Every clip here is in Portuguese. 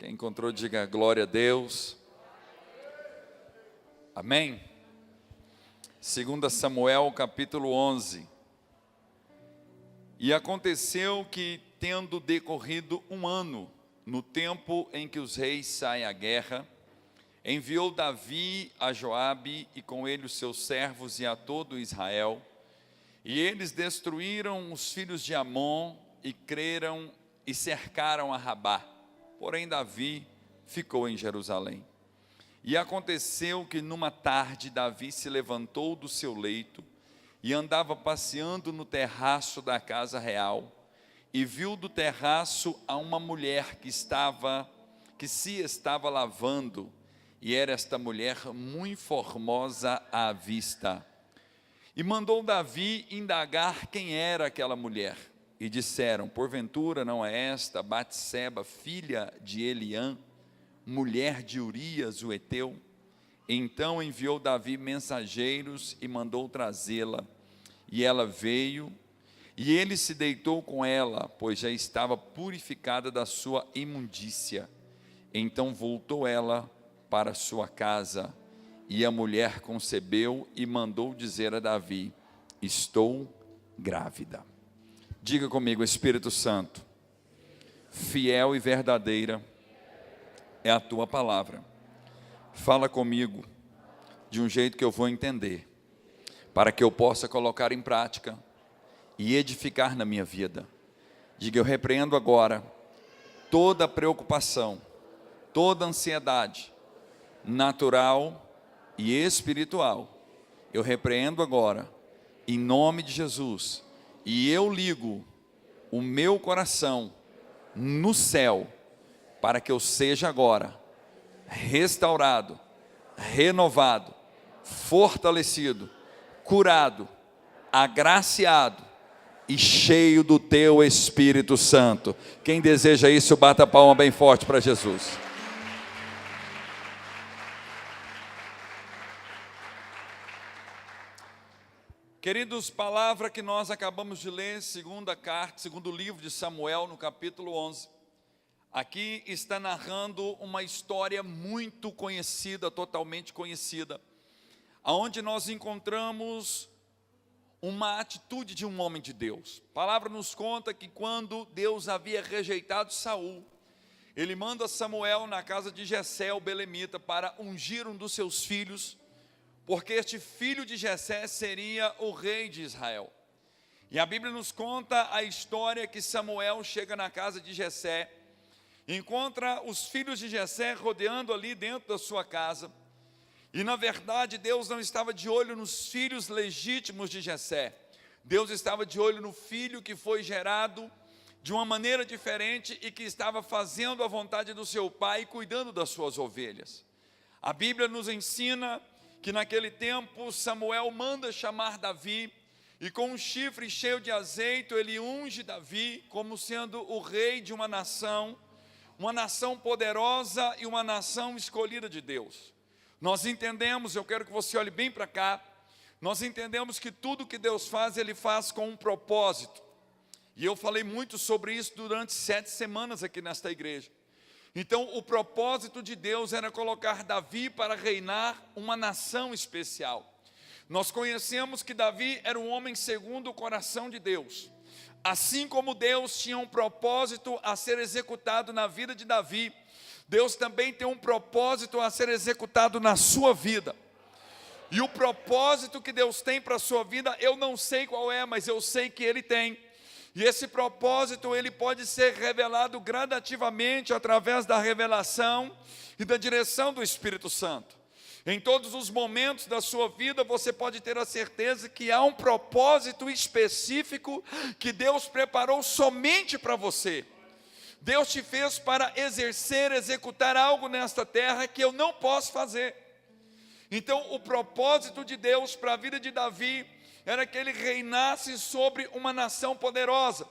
Quem encontrou, diga glória a Deus. Amém? 2 Samuel, capítulo 11. E aconteceu que, tendo decorrido um ano, no tempo em que os reis saem à guerra, enviou Davi a Joabe e com ele os seus servos e a todo Israel, e eles destruíram os filhos de Amon e creram e cercaram a Rabá. Porém Davi ficou em Jerusalém. E aconteceu que numa tarde Davi se levantou do seu leito e andava passeando no terraço da casa real, e viu do terraço a uma mulher que se estava lavando, e era esta mulher muito formosa à vista. E mandou Davi indagar quem era aquela mulher. E disseram: porventura não é esta Batseba, filha de Eliã, mulher de Urias o heteu? Então enviou Davi mensageiros e mandou trazê-la. E ela veio, e ele se deitou com ela, pois já estava purificada da sua imundícia. Então voltou ela para sua casa, e a mulher concebeu e mandou dizer a Davi: estou grávida. Diga comigo: Espírito Santo, fiel e verdadeira é a tua palavra. Fala comigo de um jeito que eu vou entender, para que eu possa colocar em prática e edificar na minha vida. Diga: eu repreendo agora toda preocupação, toda ansiedade natural e espiritual. Eu repreendo agora, em nome de Jesus. E eu ligo o meu coração no céu, para que eu seja agora restaurado, renovado, fortalecido, curado, agraciado e cheio do teu Espírito Santo. Quem deseja isso, bata a palma bem forte para Jesus. Queridos, palavra que nós acabamos de ler, segundo livro de Samuel, no capítulo 11. Aqui está narrando uma história muito conhecida, totalmente conhecida, aonde nós encontramos uma atitude de um homem de Deus. A palavra nos conta que quando Deus havia rejeitado Saul, ele manda Samuel na casa de Jessé, o belemita, para ungir um dos seus filhos, porque este filho de Jessé seria o rei de Israel. E a Bíblia nos conta a história que Samuel chega na casa de Jessé, encontra os filhos de Jessé rodeando ali dentro da sua casa, e na verdade Deus não estava de olho nos filhos legítimos de Jessé. Deus estava de olho no filho que foi gerado de uma maneira diferente e que estava fazendo a vontade do seu pai e cuidando das suas ovelhas. A Bíblia nos ensina que naquele tempo Samuel manda chamar Davi, e com um chifre cheio de azeite ele unge Davi como sendo o rei de uma nação poderosa e uma nação escolhida de Deus. Nós entendemos, eu quero que você olhe bem para cá, nós entendemos que tudo que Deus faz, Ele faz com um propósito. E eu falei muito sobre isso durante 7 semanas aqui nesta igreja. Então o propósito de Deus era colocar Davi para reinar uma nação especial. Nós conhecemos que Davi era um homem segundo o coração de Deus. Assim como Deus tinha um propósito a ser executado na vida de Davi, Deus também tem um propósito a ser executado na sua vida. E o propósito que Deus tem para a sua vida, eu não sei qual é, mas eu sei que Ele tem. E esse propósito, ele pode ser revelado gradativamente através da revelação e da direção do Espírito Santo. Em todos os momentos da sua vida, você pode ter a certeza que há um propósito específico que Deus preparou somente para você. Deus te fez para executar algo nesta terra que eu não posso fazer. Então, o propósito de Deus para a vida de Davi era que ele reinasse sobre uma nação poderosa.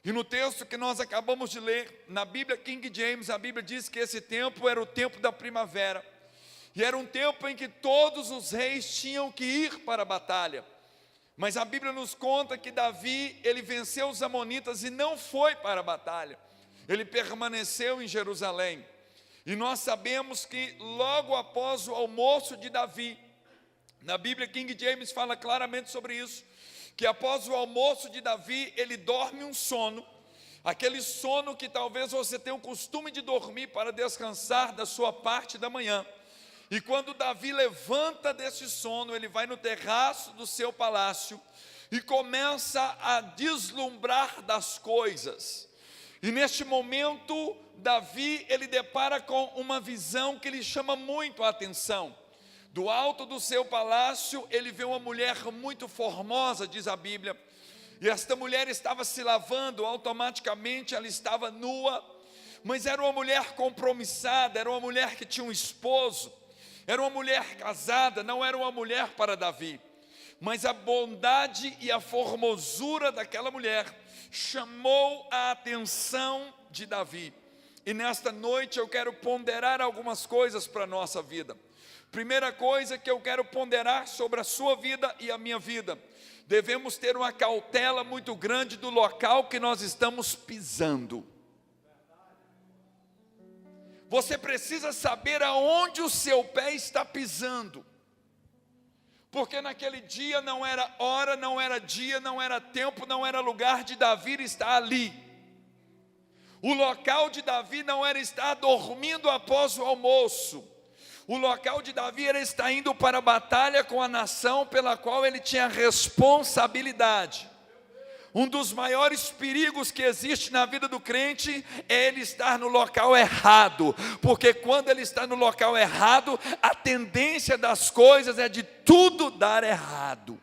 E no texto que nós acabamos de ler, na Bíblia King James, a Bíblia diz que esse tempo era o tempo da primavera. E era um tempo em que todos os reis tinham que ir para a batalha. Mas a Bíblia nos conta que Davi, ele venceu os amonitas e não foi para a batalha. Ele permaneceu em Jerusalém. E nós sabemos que logo após o almoço de Davi, na Bíblia King James fala claramente sobre isso, que após o almoço de Davi, ele dorme um sono, aquele sono que talvez você tenha o costume de dormir para descansar da sua parte da manhã. E quando Davi levanta desse sono, ele vai no terraço do seu palácio e começa a deslumbrar das coisas. E neste momento, Davi, ele depara com uma visão que lhe chama muito a atenção. Do alto do seu palácio, ele vê uma mulher muito formosa, diz a Bíblia. E esta mulher estava se lavando, automaticamente ela estava nua. Mas era uma mulher compromissada, era uma mulher que tinha um esposo. Era uma mulher casada, não era uma mulher para Davi. Mas a bondade e a formosura daquela mulher chamou a atenção de Davi. E nesta noite eu quero ponderar algumas coisas para a nossa vida. Primeira coisa que eu quero ponderar sobre a sua vida e a minha vida: devemos ter uma cautela muito grande do local que nós estamos pisando. Você precisa saber aonde o seu pé está pisando. Porque naquele dia não era hora, não era dia, não era tempo, não era lugar de Davi estar ali. O local de Davi não era estar dormindo após o almoço. O local de Davi era estar indo para a batalha com a nação pela qual ele tinha responsabilidade. Um dos maiores perigos que existe na vida do crente é ele estar no local errado, porque quando ele está no local errado, a tendência das coisas é de tudo dar errado.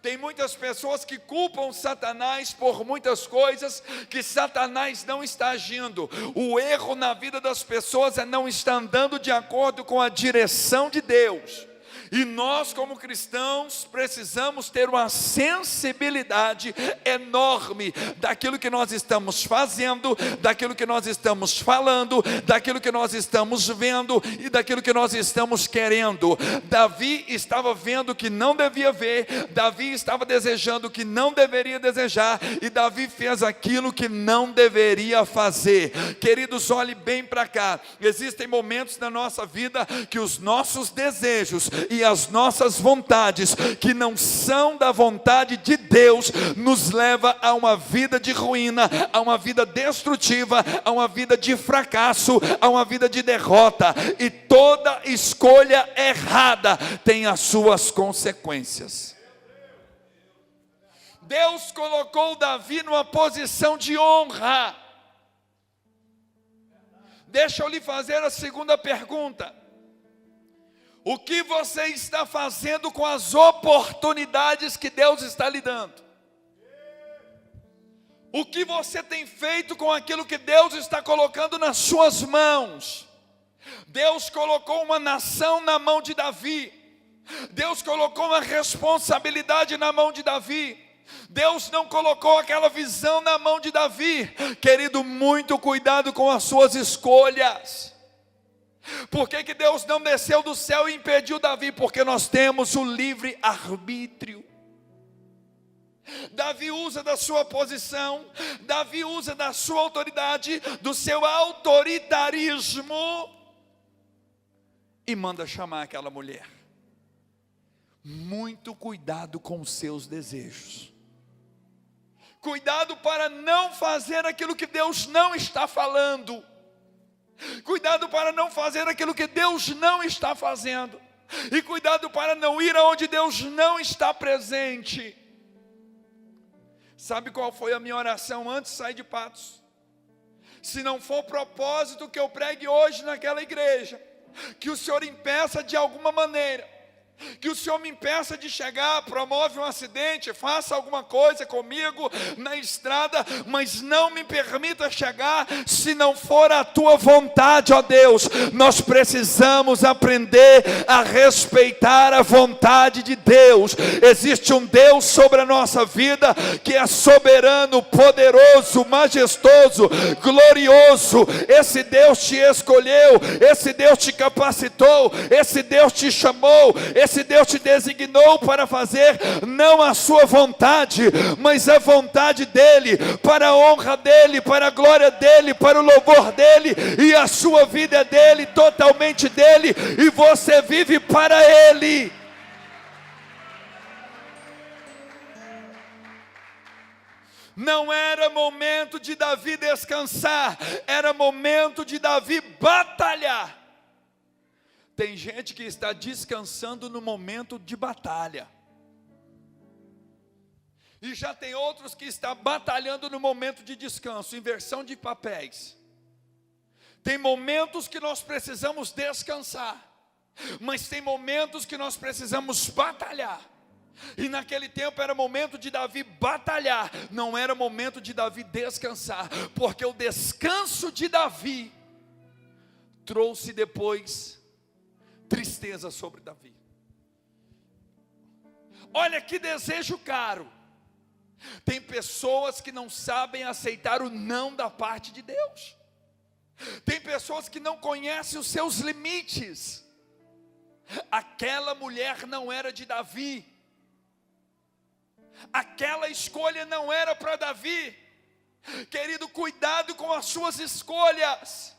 Tem muitas pessoas que culpam Satanás por muitas coisas que Satanás não está agindo. O erro na vida das pessoas é não estar andando de acordo com a direção de Deus. E nós, como cristãos, precisamos ter uma sensibilidade enorme daquilo que nós estamos fazendo, daquilo que nós estamos falando, daquilo que nós estamos vendo e daquilo que nós estamos querendo. Davi estava vendo o que não devia ver, Davi estava desejando o que não deveria desejar, e Davi fez aquilo que não deveria fazer. Queridos, olhe bem para cá. Existem momentos na nossa vida que os nossos desejos e as nossas vontades, que não são da vontade de Deus, nos leva a uma vida de ruína, a uma vida destrutiva, a uma vida de fracasso, a uma vida de derrota. E toda escolha errada tem as suas consequências. Deus colocou Davi numa posição de honra. Deixa eu lhe fazer a segunda pergunta: o que você está fazendo com as oportunidades que Deus está lhe dando? O que você tem feito com aquilo que Deus está colocando nas suas mãos? Deus colocou uma nação na mão de Davi. Deus colocou uma responsabilidade na mão de Davi. Deus não colocou aquela visão na mão de Davi. Querido, muito cuidado com as suas escolhas. Por que Deus não desceu do céu e impediu Davi? Porque nós temos o livre arbítrio. Davi usa da sua posição, Davi usa da sua autoridade, do seu autoritarismo, e manda chamar aquela mulher. Muito cuidado com os seus desejos. Cuidado para não fazer aquilo que Deus não está falando. Cuidado para não fazer aquilo que Deus não está fazendo. E cuidado para não ir aonde Deus não está presente. Sabe qual foi a minha oração antes de sair de Patos? Se não for propósito que eu pregue hoje naquela igreja, que o Senhor impeça de alguma maneira, que o Senhor me impeça de chegar, promove um acidente, faça alguma coisa comigo na estrada, mas não me permita chegar se não for a tua vontade, ó Deus. Nós precisamos aprender a respeitar a vontade de Deus. Existe um Deus sobre a nossa vida que é soberano, poderoso, majestoso, glorioso. Esse Deus te escolheu, esse Deus te capacitou, esse Deus te chamou, Esse Deus te designou para fazer não a sua vontade, mas a vontade dEle, para a honra dEle, para a glória dEle, para o louvor dEle, e a sua vida é dEle, totalmente dEle, e você vive para Ele. Não era momento de Davi descansar, era momento de Davi batalhar. Tem gente que está descansando no momento de batalha, e já tem outros que estão batalhando no momento de descanso, inversão de papéis. Tem momentos que nós precisamos descansar, mas tem momentos que nós precisamos batalhar. E naquele tempo era momento de Davi batalhar, não era momento de Davi descansar, porque o descanso de Davi trouxe depois tristeza sobre Davi. Olha que desejo caro. Tem pessoas que não sabem aceitar o não da parte de Deus. Tem pessoas que não conhecem os seus limites. Aquela mulher não era de Davi. Aquela escolha não era para Davi. Querido, cuidado com as suas escolhas.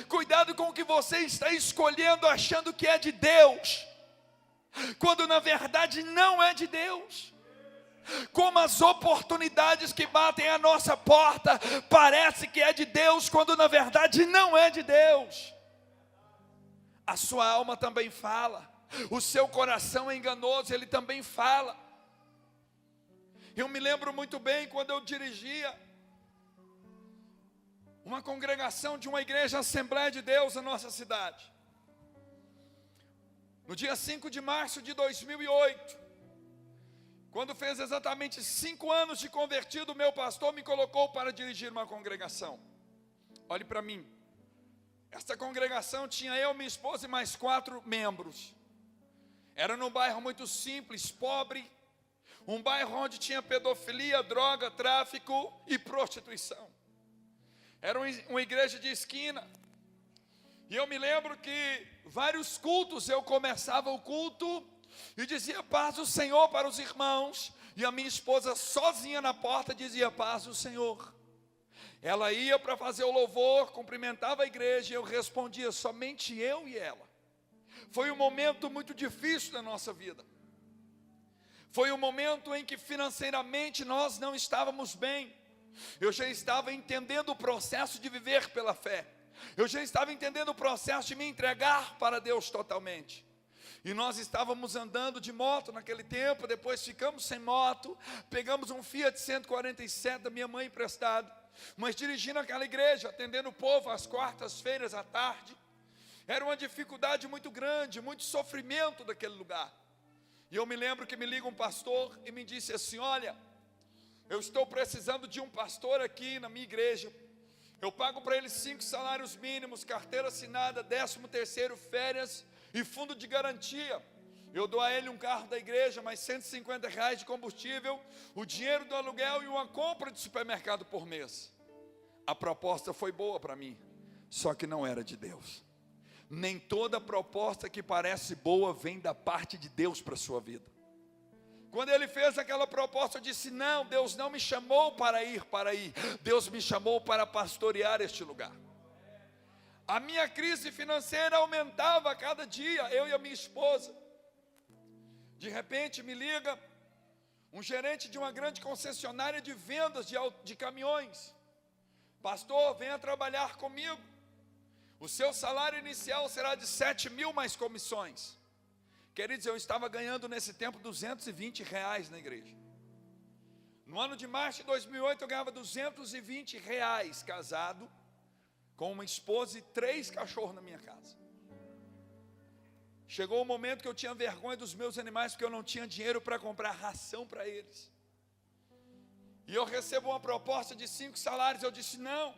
Cuidado com o que você está escolhendo achando que é de Deus, quando na verdade não é de Deus. Como as oportunidades que batem à nossa porta, parece que é de Deus, quando na verdade não é de Deus. A sua alma também fala, o seu coração é enganoso, ele também fala. Eu me lembro muito bem quando eu dirigia uma congregação de uma igreja Assembleia de Deus na nossa cidade. No dia 5 de março de 2008, quando fez exatamente 5 anos de convertido, meu pastor me colocou para dirigir uma congregação. Olhe para mim, essa congregação tinha eu, minha esposa e mais 4 membros. Era num bairro muito simples, pobre, um bairro onde tinha pedofilia, droga, tráfico e prostituição. Era uma igreja de esquina. E eu me lembro que vários cultos, eu começava o culto e dizia paz do Senhor para os irmãos, e a minha esposa sozinha na porta dizia paz do Senhor. Ela ia para fazer o louvor, cumprimentava a igreja, e eu respondia, somente eu e ela. Foi um momento muito difícil da nossa vida. Foi um momento em que financeiramente nós não estávamos bem. Eu já estava entendendo o processo de viver pela fé. Eu já estava entendendo o processo de me entregar para Deus totalmente. E nós estávamos andando de moto naquele tempo, depois ficamos sem moto, pegamos um Fiat 147 da minha mãe emprestado, mas dirigindo aquela igreja, atendendo o povo às quartas-feiras à tarde. Era uma dificuldade muito grande, muito sofrimento daquele lugar. E eu me lembro que me liga um pastor e me disse assim, olha, eu estou precisando de um pastor aqui na minha igreja. Eu pago para ele 5 salários mínimos, carteira assinada, 13º, férias e fundo de garantia. Eu dou a ele um carro da igreja, mais R$150 de combustível, o dinheiro do aluguel e uma compra de supermercado por mês. A proposta foi boa para mim, só que não era de Deus. Nem toda proposta que parece boa vem da parte de Deus para a sua vida. Quando ele fez aquela proposta, eu disse, não, Deus não me chamou para ir para aí. Deus me chamou para pastorear este lugar. A minha crise financeira aumentava a cada dia, eu e a minha esposa. De repente me liga um gerente de uma grande concessionária de vendas de caminhões. Pastor, venha trabalhar comigo. O seu salário inicial será de 7 mil mais comissões. Queridos, eu estava ganhando nesse tempo R$220 na igreja. No ano de março de 2008 eu ganhava R$220 casado, com uma esposa e 3 cachorros na minha casa. Chegou o momento que eu tinha vergonha dos meus animais, porque eu não tinha dinheiro para comprar ração para eles. E eu recebo uma proposta de 5 salários, eu disse não.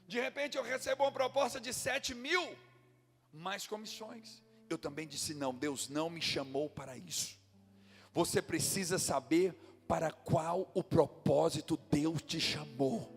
De repente eu recebo uma proposta de 7 mil, mais comissões. Eu também disse não, Deus não me chamou para isso. Você precisa saber para qual o propósito Deus te chamou.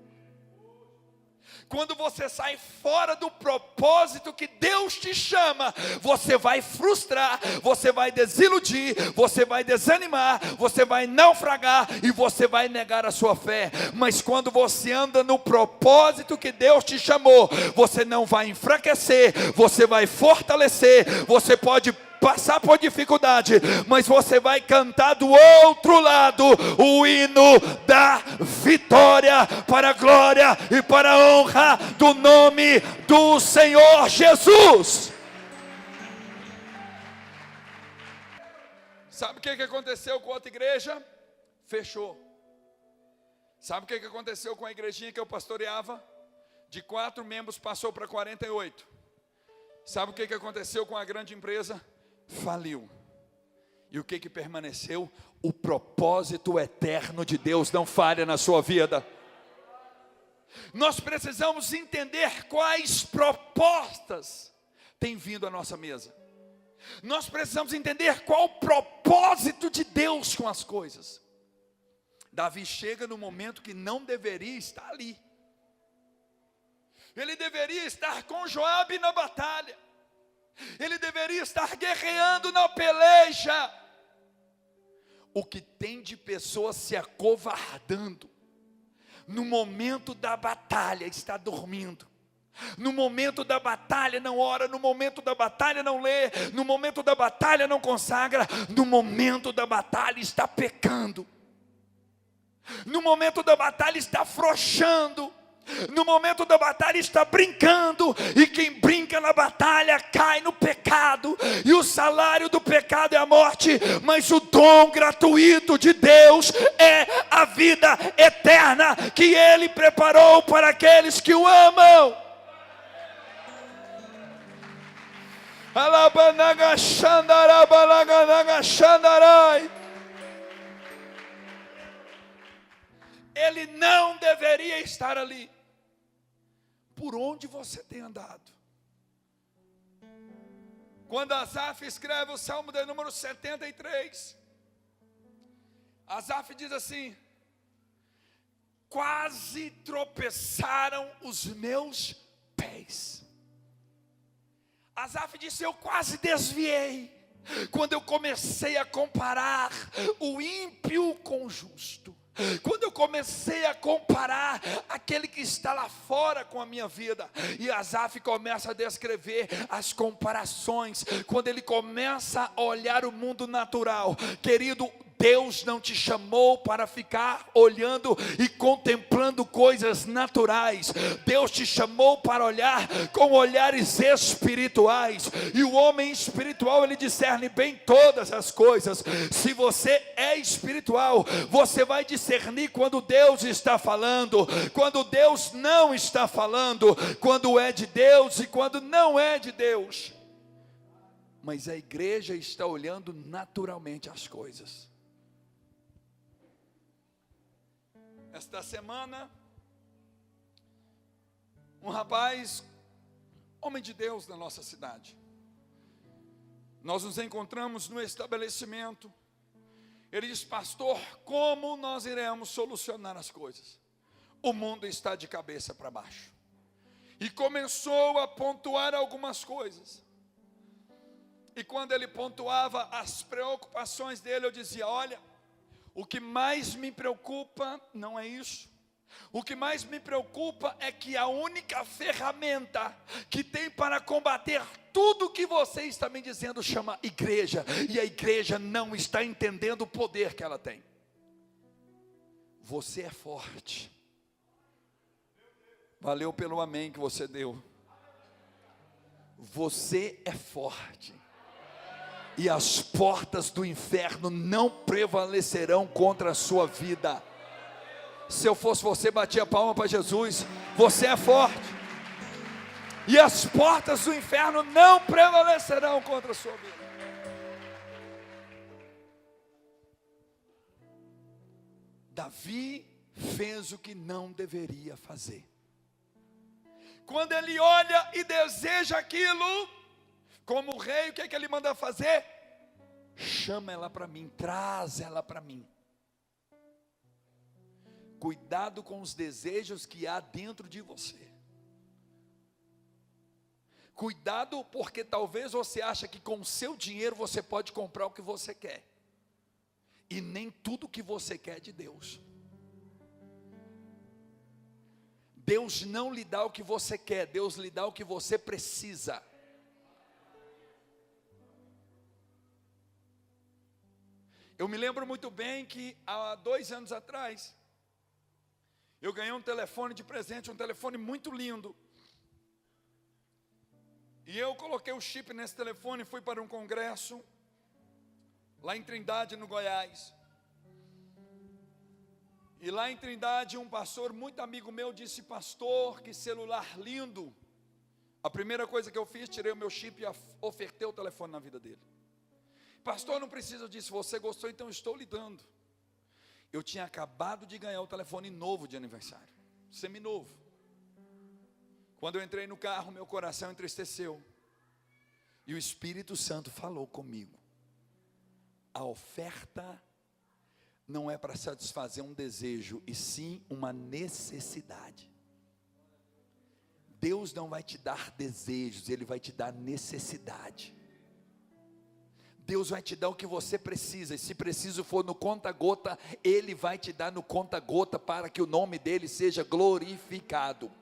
Quando você sai fora do propósito que Deus te chama, você vai frustrar, você vai desiludir, você vai desanimar, você vai naufragar e você vai negar a sua fé. Mas quando você anda no propósito que Deus te chamou, você não vai enfraquecer, você vai fortalecer, você pode passar por dificuldade, mas você vai cantar do outro lado o hino da vitória, para a glória e para a honra do nome do Senhor Jesus. Sabe o que aconteceu com outra igreja? Fechou. Sabe o que aconteceu com a igrejinha que eu pastoreava? De 4 membros passou para 48. Sabe o que aconteceu com a grande empresa? Faliu. E o que permaneceu? O propósito eterno de Deus não falha na sua vida. Nós precisamos entender quais propostas têm vindo à nossa mesa. Nós precisamos entender qual o propósito de Deus com as coisas. Davi chega no momento que não deveria estar ali. Ele deveria estar com Joabe na batalha. Ele deveria estar guerreando na peleja. O que tem de pessoas se acovardando, no momento da batalha está dormindo, no momento da batalha não ora, no momento da batalha não lê, no momento da batalha não consagra, no momento da batalha está pecando, no momento da batalha está afrouxando, no momento da batalha está brincando, e quem brinca na batalha cai no pecado, e o salário do pecado é a morte, mas o dom gratuito de Deus é a vida eterna, que Ele preparou para aqueles que o amam. Ele não deveria estar ali. Por onde você tem andado? Quando Asaf escreve o Salmo de número 73, Asaf diz assim: quase tropeçaram os meus pés. Asaf disse: eu quase desviei, quando eu comecei a comparar o ímpio com o justo. Quando eu comecei a comparar aquele que está lá fora com a minha vida. E Asaf começa a descrever as comparações. Quando ele começa a olhar o mundo natural. Querido, Deus não te chamou para ficar olhando e contemplando coisas naturais. Deus te chamou para olhar com olhares espirituais. E o homem espiritual, ele discerne bem todas as coisas. Se você é espiritual, você vai discernir quando Deus está falando, quando Deus não está falando, quando é de Deus e quando não é de Deus. Mas a igreja está olhando naturalmente as coisas. Esta semana, um rapaz, homem de Deus na nossa cidade, nós nos encontramos no estabelecimento. Ele diz: pastor, como nós iremos solucionar as coisas? O mundo está de cabeça para baixo. E começou a pontuar algumas coisas. E quando ele pontuava as preocupações dele, eu dizia: olha, o que mais me preocupa não é isso. O que mais me preocupa é que a única ferramenta que tem para combater tudo o que você está me dizendo chama igreja. E a igreja não está entendendo o poder que ela tem. Você é forte. Valeu pelo amém que você deu. Você é forte. E as portas do inferno não prevalecerão contra a sua vida. Se eu fosse você, batia a palma para Jesus. Você é forte. E as portas do inferno não prevalecerão contra a sua vida. Davi fez o que não deveria fazer. Quando ele olha e deseja aquilo, como rei, o que é que ele manda fazer? Chama ela para mim, traz ela para mim. Cuidado com os desejos que há dentro de você. Cuidado, porque talvez você ache que com o seu dinheiro você pode comprar o que você quer. E nem tudo que você quer é de Deus. Deus não lhe dá o que você quer, Deus lhe dá o que você precisa. Eu me lembro muito bem que há 2 anos atrás, eu ganhei um telefone de presente, um telefone muito lindo. E eu coloquei o chip nesse telefone e fui para um congresso, lá em Trindade, no Goiás. E lá em Trindade, um pastor muito amigo meu disse: pastor, que celular lindo. A primeira coisa que eu fiz, tirei o meu chip e ofertei o telefone na vida dele. Pastor, não precisa disso, você gostou, então eu estou lhe dando. Eu tinha acabado de ganhar o telefone novo de aniversário, seminovo. Quando eu entrei no carro, meu coração entristeceu. E o Espírito Santo falou comigo: a oferta não é para satisfazer um desejo, e sim uma necessidade. Deus não vai te dar desejos, Ele vai te dar necessidade. Deus vai te dar o que você precisa, e se preciso for no conta-gota, Ele vai te dar no conta-gota, para que o nome dEle seja glorificado.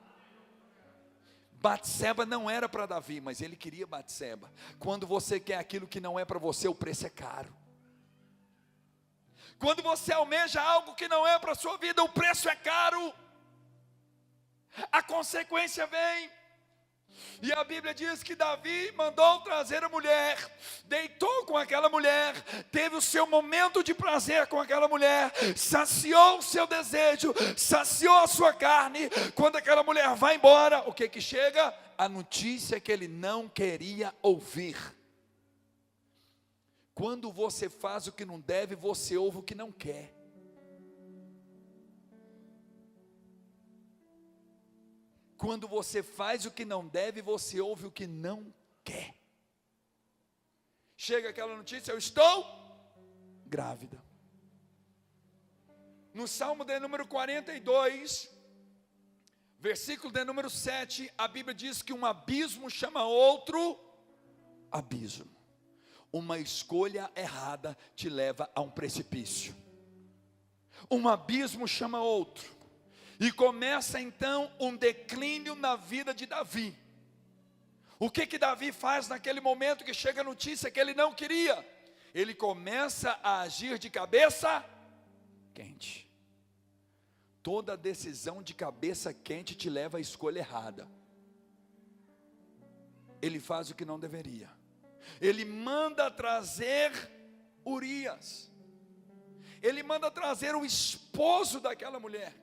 Batseba não era para Davi, mas ele queria Batseba. Quando você quer aquilo que não é para você, o preço é caro. Quando você almeja algo que não é para a sua vida, o preço é caro. A consequência vem. E a Bíblia diz que Davi mandou trazer a mulher, deitou com aquela mulher, teve o seu momento de prazer com aquela mulher, saciou o seu desejo, saciou a sua carne. Quando aquela mulher vai embora, o que chega? A notícia que ele não queria ouvir. Quando você faz o que não deve, você ouve o que não quer. Quando você faz o que não deve, você ouve o que não quer. Chega aquela notícia: eu estou grávida. No Salmo de número 42, versículo de número 7, a Bíblia diz que um abismo chama outro abismo. Uma escolha errada te leva a um precipício. Um abismo chama outro. E começa então um declínio na vida de Davi. O que Davi faz naquele momento que chega a notícia que ele não queria? Ele começa a agir de cabeça quente. Toda decisão de cabeça quente te leva à escolha errada. Ele faz o que não deveria. Ele manda trazer Urias. Ele manda trazer o esposo daquela mulher.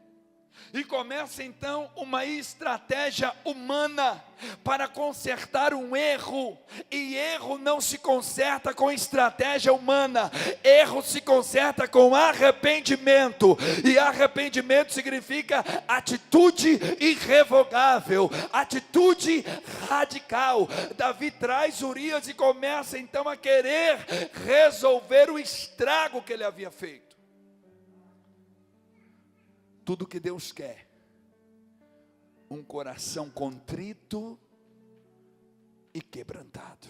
E começa então uma estratégia humana para consertar um erro. E erro não se conserta com estratégia humana. Erro se conserta com arrependimento. E arrependimento significa atitude irrevogável, atitude radical. Davi traz Urias e começa então a querer resolver o estrago que ele havia feito. Tudo que Deus quer: um coração contrito e quebrantado.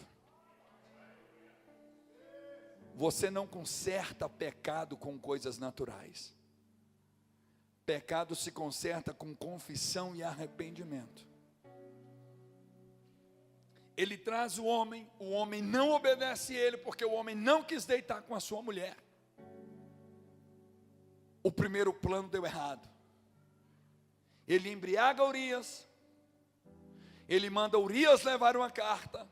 Você não conserta pecado com coisas naturais. Pecado se conserta com confissão e arrependimento. Ele traz o homem não obedece a ele, porque o homem não quis deitar com a sua mulher. O primeiro plano deu errado. Ele embriaga Urias. Ele manda Urias levar uma carta.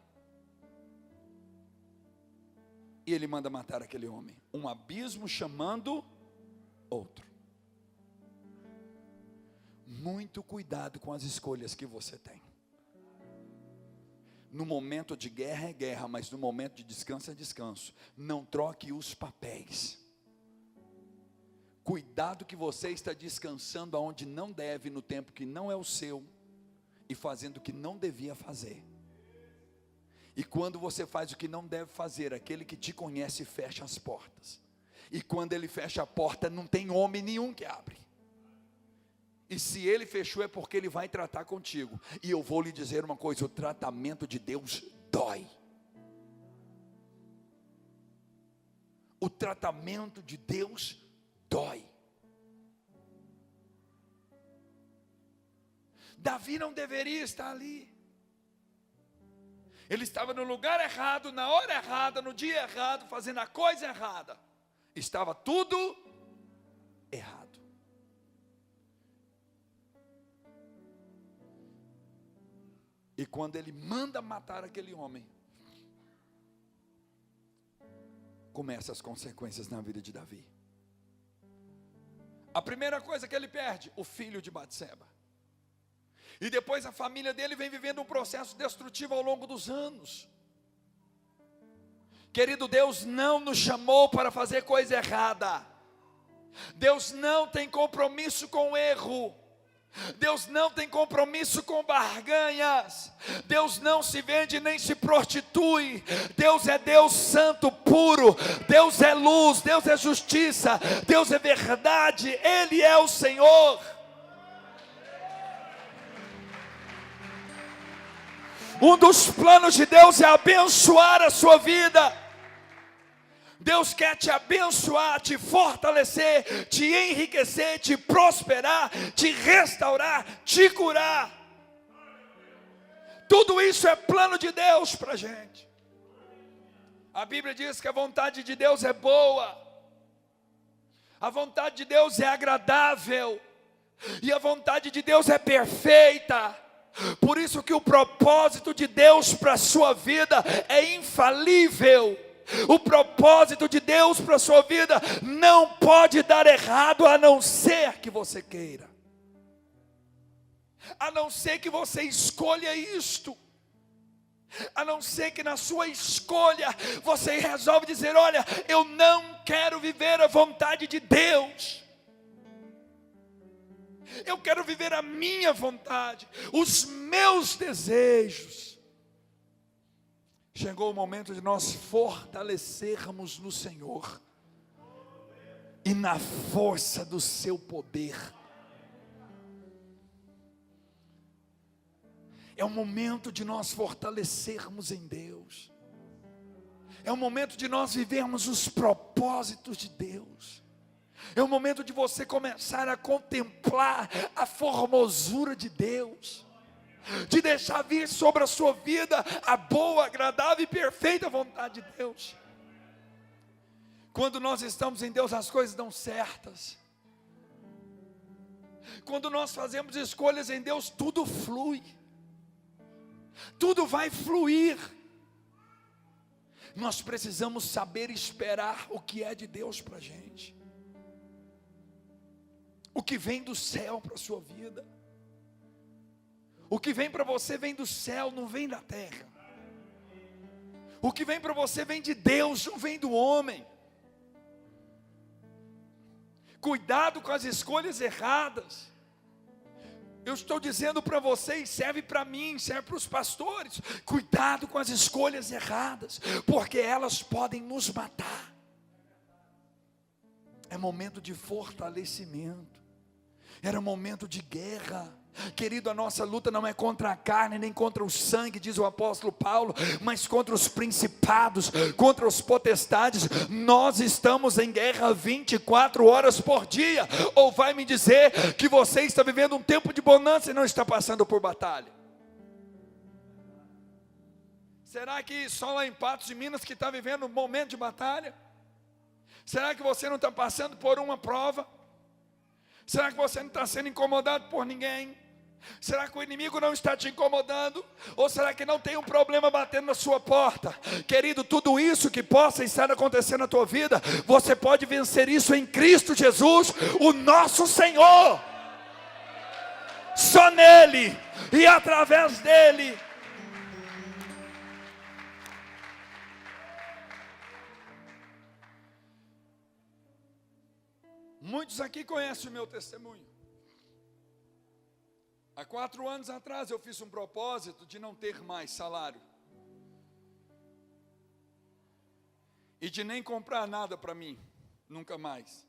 E ele manda matar aquele homem. Um abismo chamando outro. Muito cuidado com as escolhas que você tem. No momento de guerra é guerra, mas no momento de descanso é descanso. Não troque os papéis. Cuidado que você está descansando aonde não deve, no tempo que não é o seu, e fazendo o que não devia fazer. E quando você faz o que não deve fazer, aquele que te conhece fecha as portas. E quando ele fecha a porta, não tem homem nenhum que abre. E se ele fechou é porque ele vai tratar contigo. E eu vou lhe dizer uma coisa: o tratamento de Deus dói. O tratamento de Deus dói. Davi não deveria estar ali. Ele estava no lugar errado, na hora errada, no dia errado, fazendo a coisa errada. Estava tudo errado. E quando ele manda matar aquele homem, começam as consequências na vida de Davi. A primeira coisa que ele perde, o filho de Batseba. E depois a família dele vem vivendo um processo destrutivo ao longo dos anos. Querido, Deus não nos chamou para fazer coisa errada. Deus não tem compromisso com erro. Deus não tem compromisso com barganhas. Deus não se vende nem se prostitui. Deus é Deus santo, puro. Deus é luz, Deus é justiça, Deus é verdade. Ele é o Senhor. Um dos planos de Deus é abençoar a sua vida. Deus quer te abençoar, te fortalecer, te enriquecer, te prosperar, te restaurar, te curar. Tudo isso é plano de Deus para a gente. A Bíblia diz que a vontade de Deus é boa, a vontade de Deus é agradável, e a vontade de Deus é perfeita. Por isso que o propósito de Deus para a sua vida é infalível. O propósito de Deus para a sua vida não pode dar errado, a não ser que você queira, a não ser que você escolha isto, a não ser que na sua escolha você resolve dizer: olha, eu não quero viver a vontade de Deus, eu quero viver a minha vontade, os meus desejos. Chegou o momento de nós fortalecermos no Senhor e na força do seu poder. É o momento de nós fortalecermos em Deus. É o momento de nós vivermos os propósitos de Deus. É o momento de você começar a contemplar a formosura de Deus, de deixar vir sobre a sua vida a boa, agradável e perfeita vontade de Deus. Quando nós estamos em Deus, as coisas dão certas. Quando nós fazemos escolhas em Deus, tudo flui, tudo vai fluir. Nós precisamos saber esperar o que é de Deus para a gente, o que vem do céu para a sua vida. O que vem para você vem do céu, não vem da terra. O que vem para você vem de Deus, não vem do homem. Cuidado com as escolhas erradas. Eu estou dizendo para vocês, serve para mim, serve para os pastores. Cuidado com as escolhas erradas, porque elas podem nos matar. É momento de fortalecimento. Era momento de guerra. Querido, a nossa luta não é contra a carne, nem contra o sangue, diz o apóstolo Paulo, mas contra os principados, contra os potestades. Nós estamos em guerra 24 horas por dia. Ou vai me dizer que você está vivendo um tempo de bonança e não está passando por batalha? Será que só lá em Patos de Minas que está vivendo um momento de batalha? Será que você não está passando por uma prova? Será que você não está sendo incomodado por ninguém? Será que o inimigo não está te incomodando? Ou será que não tem um problema batendo na sua porta? Querido, tudo isso que possa estar acontecendo na tua vida, você pode vencer isso em Cristo Jesus, o nosso Senhor. Só nele e através dele. Muitos aqui conhecem o meu testemunho. Há 4 anos atrás eu fiz um propósito de não ter mais salário. E de nem comprar nada para mim, nunca mais.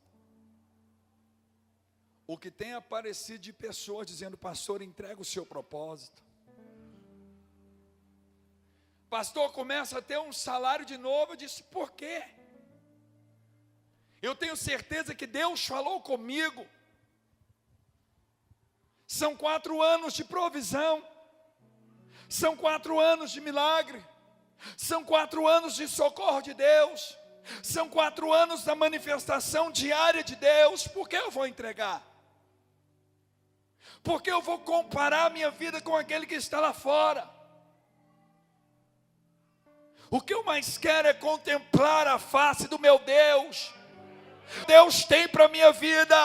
o que tem aparecido de pessoas dizendo: pastor, entrega o seu propósito. Pastor, começa a ter um salário de novo. Eu disse: por quê? Eu tenho certeza que Deus falou comigo. São 4 anos de provisão. São 4 anos de milagre. São 4 anos de socorro de Deus. São 4 anos da manifestação diária de Deus. Por que eu vou entregar? Porque eu vou comparar a minha vida com aquele que está lá fora. O que eu mais quero é contemplar a face do meu Deus. Deus tem para a minha vida.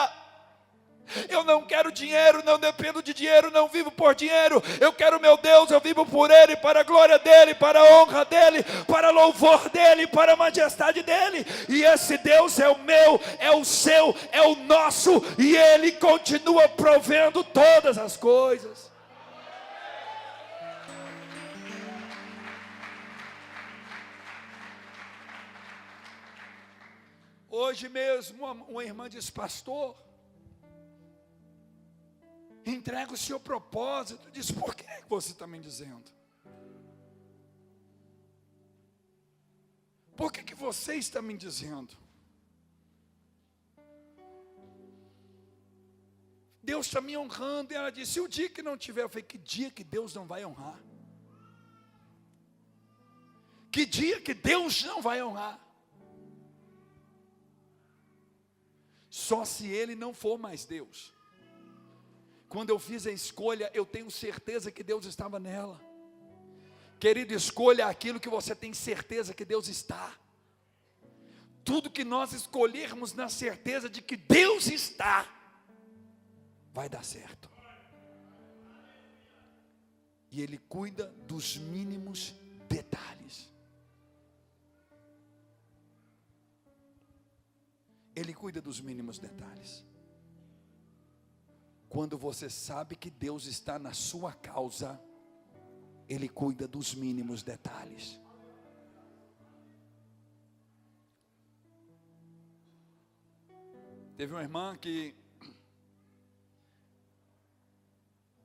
Eu não quero dinheiro, não dependo de dinheiro, não vivo por dinheiro. Eu quero meu Deus, eu vivo por Ele, para a glória dEle, para a honra dEle, para o louvor dEle, para a majestade dEle. E esse Deus é o meu, é o seu, é o nosso, e Ele continua provendo todas as coisas. Hoje mesmo uma irmã disse: pastor, entrega o seu propósito. Eu disse: por que você está me dizendo? Por que você está me dizendo? Deus está me honrando. E ela disse: e o dia que não tiver? Eu falei: que dia que Deus não vai honrar? Que dia que Deus não vai honrar? Só se Ele não for mais Deus. Quando eu fiz a escolha, eu tenho certeza que Deus estava nela. Querido, escolha aquilo que você tem certeza que Deus está. Tudo que nós escolhermos na certeza de que Deus está, vai dar certo. E Ele cuida dos mínimos detalhes. Ele cuida dos mínimos detalhes. Quando você sabe que Deus está na sua causa, Ele cuida dos mínimos detalhes. Teve uma irmã que,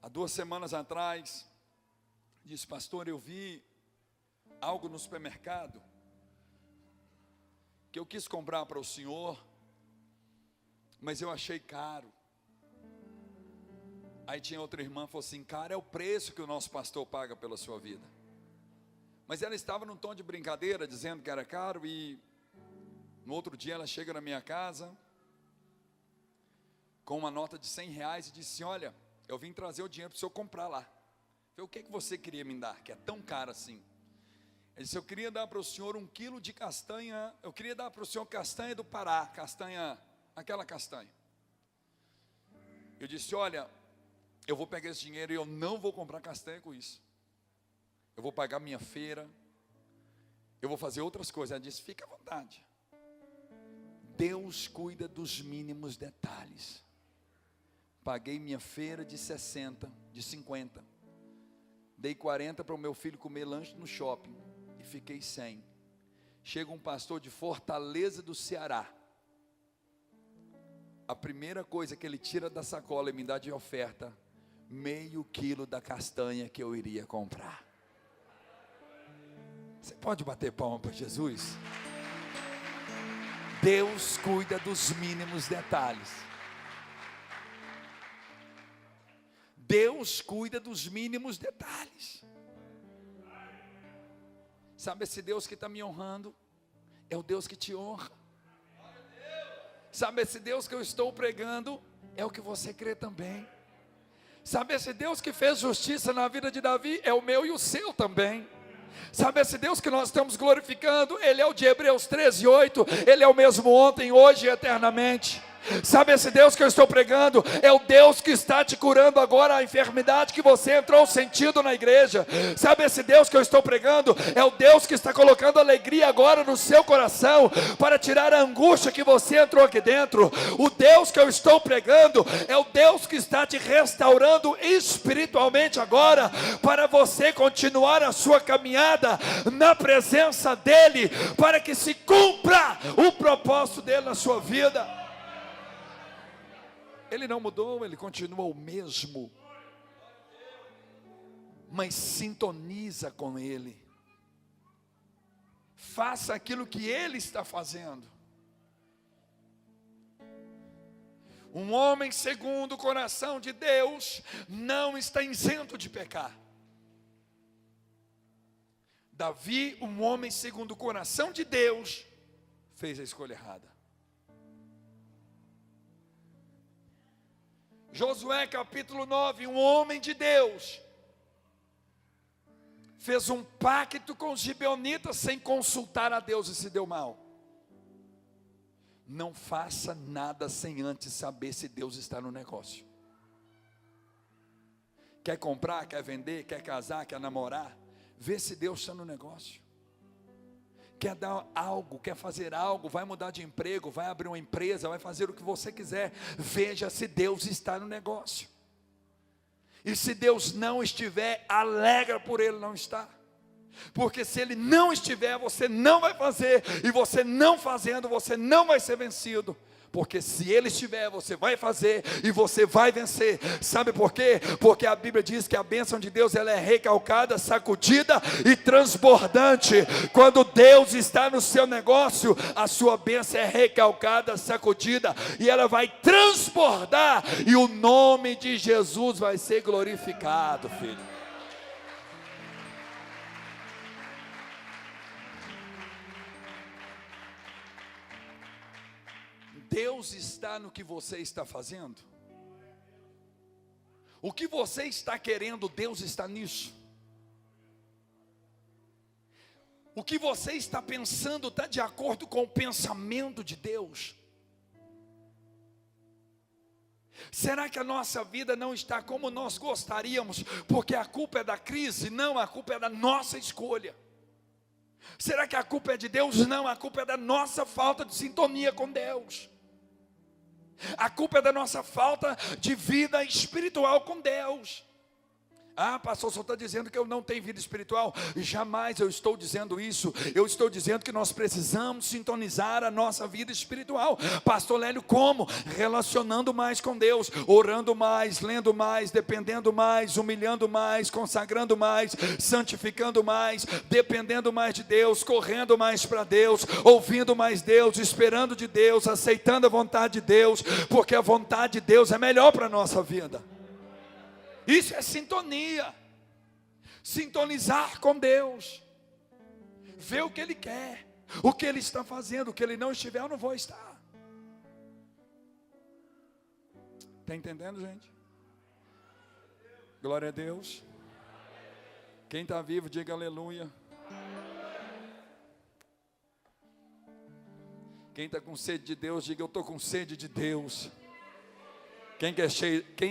há 2 semanas atrás, disse: pastor, eu vi algo no supermercado que eu quis comprar para o senhor, mas eu achei caro. Aí tinha outra irmã que falou assim: cara, é o preço que o nosso pastor paga pela sua vida. Mas ela estava num tom de brincadeira, dizendo que era caro. E no outro dia ela chega na minha casa com uma nota de R$100 e disse: olha, eu vim trazer o dinheiro para o senhor comprar lá. Eu falei: o que você queria me dar, que é tão caro assim? Ele disse: eu queria dar para o senhor 1 quilo de castanha. Eu queria dar para o senhor castanha do Pará, castanha, aquela castanha. Eu disse: olha, eu vou pegar esse dinheiro e eu não vou comprar castanha com isso. Eu vou pagar minha feira, eu vou fazer outras coisas. Ela disse: fica à vontade. Deus cuida dos mínimos detalhes. Paguei minha feira de 60, de 50. Dei 40 para o meu filho comer lanche no shopping e fiquei 100. Chega um pastor de Fortaleza do Ceará. A primeira coisa que ele tira da sacola e me dá de oferta, meio quilo da castanha que eu iria comprar. Você pode bater palma para Jesus? Deus cuida dos mínimos detalhes. Deus cuida dos mínimos detalhes. Sabe, esse Deus que está me honrando é o Deus que te honra. Sabe, esse Deus que eu estou pregando é o que você crê também. Sabe, esse Deus que fez justiça na vida de Davi é o meu e o seu também. Sabe, esse Deus que nós estamos glorificando, Ele é o de Hebreus 13:8. Ele é o mesmo ontem, hoje e eternamente. Sabe, esse Deus que eu estou pregando é o Deus que está te curando agora a enfermidade que você entrou sentindo na igreja. Sabe, esse Deus que eu estou pregando é o Deus que está colocando alegria agora no seu coração para tirar a angústia que você entrou aqui dentro. O Deus que eu estou pregando é o Deus que está te restaurando espiritualmente agora, para você continuar a sua caminhada na presença dEle, para que se cumpra o propósito dEle na sua vida. Ele não mudou, ele continua o mesmo. Mas sintoniza com ele. Faça aquilo que ele está fazendo. Um homem segundo o coração de Deus não está isento de pecar. Davi, um homem segundo o coração de Deus, fez a escolha errada. Josué capítulo 9, um homem de Deus, fez um pacto com os gibeonitas sem consultar a Deus e se deu mal. Não faça nada sem antes saber se Deus está no negócio. Quer comprar, quer vender, quer casar, quer namorar? Vê se Deus está no negócio. Quer dar algo, quer fazer algo, vai mudar de emprego, vai abrir uma empresa, vai fazer o que você quiser. Veja se Deus está no negócio. E se Deus não estiver, alegra por Ele não estar. Porque se Ele não estiver, você não vai fazer. E você não fazendo, você não vai ser vencido. Porque se Ele estiver, você vai fazer e você vai vencer. Sabe por quê? Porque a Bíblia diz que a bênção de Deus, ela é recalcada, sacudida e transbordante. Quando Deus está no seu negócio, a sua bênção é recalcada, sacudida e ela vai transbordar. E o nome de Jesus vai ser glorificado, filho. Deus está no que você está fazendo? O que você está querendo, Deus está nisso? O que você está pensando está de acordo com o pensamento de Deus? Será que a nossa vida não está como nós gostaríamos, porque a culpa é da crise? Não, a culpa é da nossa escolha. Será que a culpa é de Deus? Não, a culpa é da nossa falta de sintonia com Deus. A culpa é da nossa falta de vida espiritual com Deus. Ah, pastor, só está dizendo que eu não tenho vida espiritual. Jamais eu estou dizendo isso. Eu estou dizendo que nós precisamos sintonizar a nossa vida espiritual. Pastor Lélio, como? Relacionando mais com Deus, orando mais, lendo mais, dependendo mais, humilhando mais, consagrando mais, santificando mais, dependendo mais de Deus, correndo mais para Deus, ouvindo mais Deus, esperando de Deus, aceitando a vontade de Deus, porque a vontade de Deus é melhor para a nossa vida. Isso é sintonia. Sintonizar com Deus. Ver o que Ele quer, o que Ele está fazendo. O que Ele não estiver, eu não vou estar. Está entendendo, gente? Glória a Deus. Quem está vivo, diga aleluia. Quem está com sede de Deus, diga eu estou com sede de Deus. Quem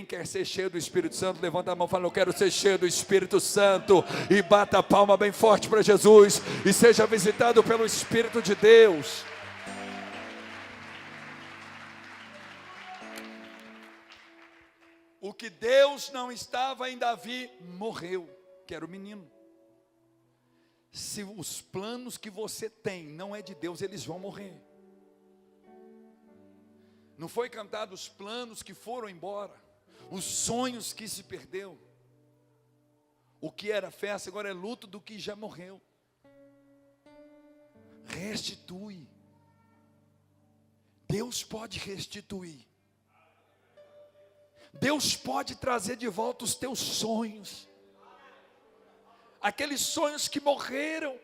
quer ser cheio do Espírito Santo, levanta a mão e fala, eu quero ser cheio do Espírito Santo. E bata a palma bem forte para Jesus. E seja visitado pelo Espírito de Deus. O que Deus não estava em Davi, morreu, que era o menino. Se os planos que você tem não é de Deus, eles vão morrer. Não foi cantado os planos que foram embora, os sonhos que se perdeu. O que era festa agora é luto do que já morreu. Restitui. Deus pode restituir. Deus pode trazer de volta os teus sonhos. Aqueles sonhos que morreram.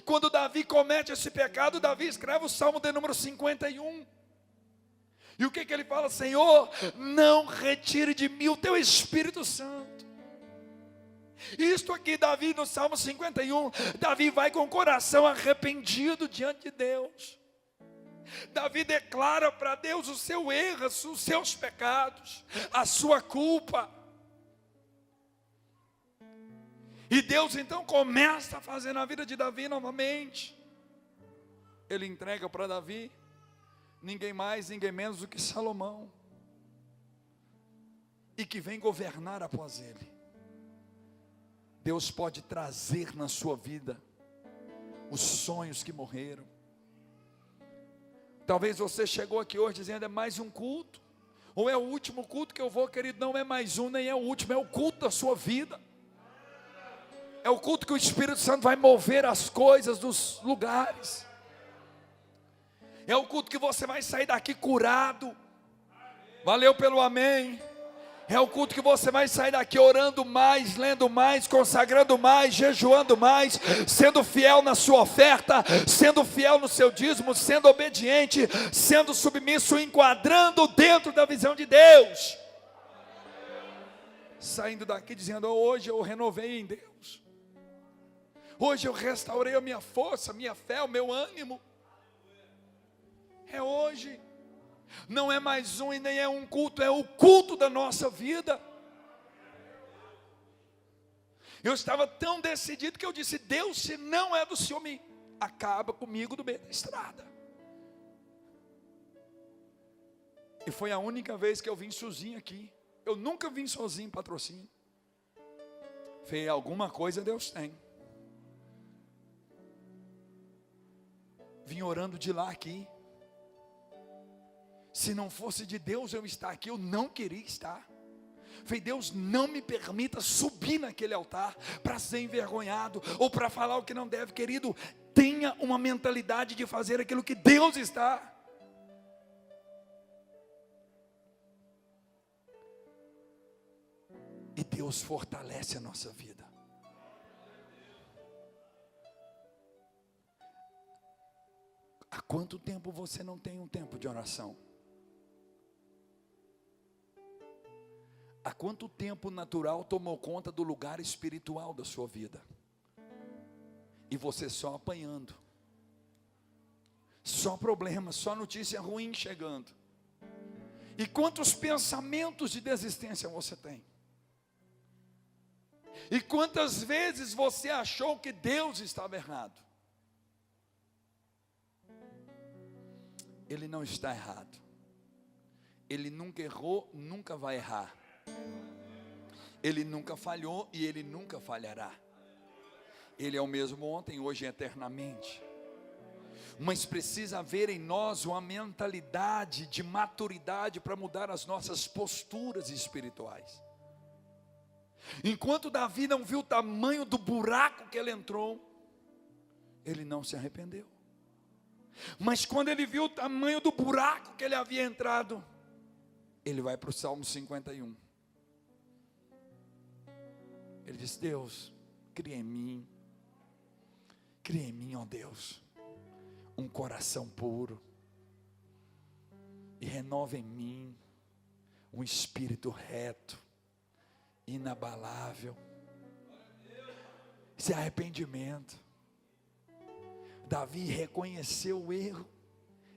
Quando Davi comete esse pecado, Davi escreve o Salmo de número 51. E o que ele fala? Senhor, não retire de mim o teu Espírito Santo. Isto aqui, Davi no Salmo 51, Davi vai com o coração arrependido diante de Deus. Davi declara para Deus o seu erro, os seus pecados, a sua culpa. E Deus então começa a fazer na vida de Davi novamente. Ele entrega para Davi ninguém mais, ninguém menos do que Salomão, e que vem governar após ele. Deus pode trazer na sua vida os sonhos que morreram. Talvez você chegou aqui hoje dizendo, é mais um culto, Ou é o último culto que eu vou, querido? Não é mais um, nem é o último, é o culto da sua vida. É o culto que o Espírito Santo vai mover as coisas dos lugares. É o culto que você vai sair daqui curado. Valeu pelo amém. É o culto que você vai sair daqui orando mais, lendo mais, consagrando mais, jejuando mais, sendo fiel na sua oferta, sendo fiel no seu dízimo, sendo obediente, sendo submisso, enquadrando dentro da visão de Deus. Saindo daqui dizendo: hoje eu renovei em Deus. Hoje eu restaurei a minha força, a minha fé, o meu ânimo. É hoje. Não é mais um e nem é um culto, é o culto da nossa vida. Eu estava tão decidido que eu disse: Deus, se não é do Senhor, acaba comigo do meio da estrada. E foi a única vez que eu vim sozinho aqui. Eu nunca vim sozinho em Patrocínio. Falei: alguma coisa Deus tem. Vim orando de lá aqui. Se não fosse de Deus eu estar aqui, eu não queria estar. Falei: Deus, não me permita subir naquele altar para ser envergonhado ou para falar o que não deve. Querido, tenha uma mentalidade de fazer aquilo que Deus está. E Deus fortalece a nossa vida. Há quanto tempo você não tem um tempo de oração? Há quanto tempo o natural tomou conta do lugar espiritual da sua vida? E você só apanhando. Só problemas, só notícia ruim chegando. E quantos pensamentos de desistência você tem? E quantas vezes você achou que Deus estava errado? Ele não está errado. Ele nunca errou, nunca vai errar. Ele nunca falhou e Ele nunca falhará. Ele é o mesmo ontem, hoje e eternamente. Mas precisa haver em nós uma mentalidade de maturidade para mudar as nossas posturas espirituais. Enquanto Davi não viu o tamanho do buraco que ele entrou, ele não se arrependeu. Mas quando ele viu o tamanho do buraco que ele havia entrado, ele vai para o Salmo 51. Ele diz: Deus, cria em mim, ó Deus, um coração puro, e renova em mim um espírito reto, inabalável. Isso é arrependimento. Davi reconheceu o erro,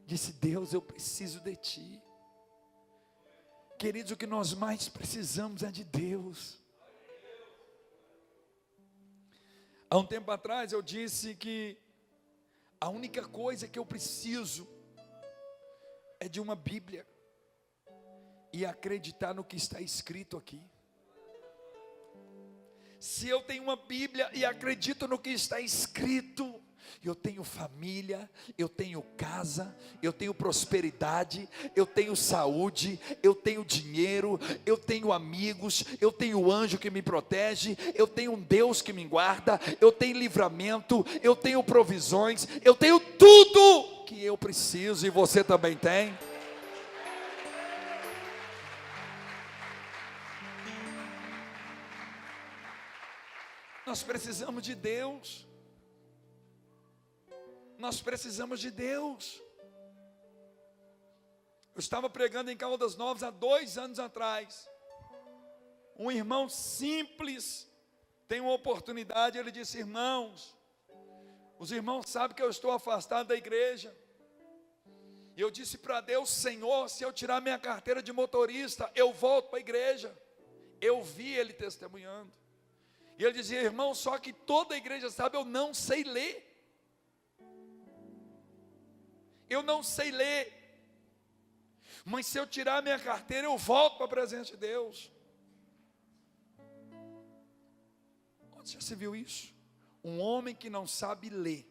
disse: Deus, eu preciso de Ti. Queridos, o que nós mais precisamos é de Deus. Há um tempo atrás eu disse que a única coisa que eu preciso é de uma Bíblia e acreditar no que está escrito aqui. Se eu tenho uma Bíblia e acredito no que está escrito, eu tenho família, eu tenho casa, eu tenho prosperidade, eu tenho saúde, eu tenho dinheiro, eu tenho amigos, eu tenho anjo que me protege, eu tenho um Deus que me guarda, eu tenho livramento, eu tenho provisões, eu tenho tudo que eu preciso, e você também tem. Nós precisamos de Deus. Nós precisamos de Deus. Eu estava pregando em Caldas Novas há 2 anos atrás. Um irmão simples tem uma oportunidade. Ele disse: irmãos, os irmãos sabem que eu estou afastado da igreja. E eu disse para Deus: Senhor, se eu tirar minha carteira de motorista, eu volto para a igreja. Eu vi ele testemunhando. E ele dizia: irmão, só que toda a igreja sabe, eu não sei ler. Eu não sei ler, mas se eu tirar minha carteira, eu volto para a presença de Deus. Onde já se viu isso? Um homem que não sabe ler,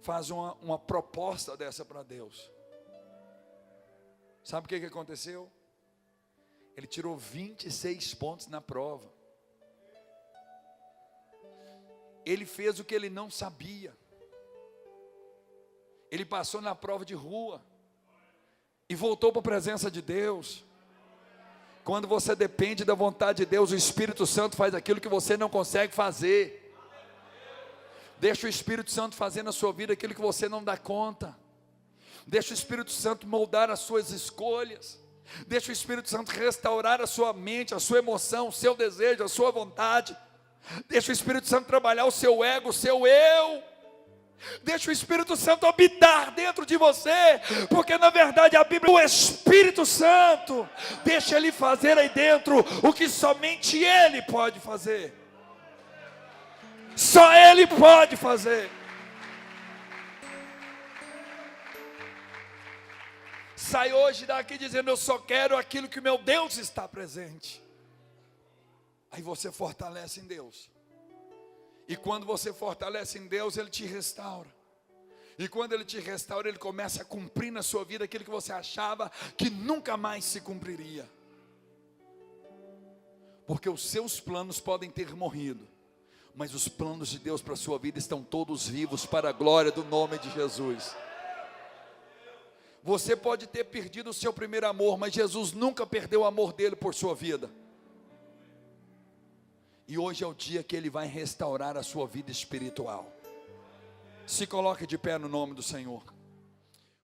faz uma proposta dessa para Deus. Sabe o que aconteceu? Ele tirou 26 pontos na prova. Ele fez o que ele não sabia. Ele passou na prova de rua e voltou para a presença de Deus. Quando você depende da vontade de Deus, o Espírito Santo faz aquilo que você não consegue fazer. Deixa o Espírito Santo fazer na sua vida aquilo que você não dá conta. Deixa o Espírito Santo moldar as suas escolhas. Deixa o Espírito Santo restaurar a sua mente, a sua emoção, o seu desejo, a sua vontade. Deixa o Espírito Santo trabalhar o seu ego, o seu eu. Deixa o Espírito Santo habitar dentro de você, porque na verdade a Bíblia, o Espírito Santo, deixa Ele fazer aí dentro o que somente Ele pode fazer. Só Ele pode fazer. Sai hoje daqui dizendo: eu só quero aquilo que o meu Deus está presente. Aí você fortalece em Deus. E quando você fortalece em Deus, Ele te restaura. E quando Ele te restaura, Ele começa a cumprir na sua vida aquilo que você achava que nunca mais se cumpriria. Porque os seus planos podem ter morrido, mas os planos de Deus para a sua vida estão todos vivos para a glória do nome de Jesus. Você pode ter perdido o seu primeiro amor, mas Jesus nunca perdeu o amor dele por sua vida. E hoje é o dia que Ele vai restaurar a sua vida espiritual. Se coloque de pé no nome do Senhor.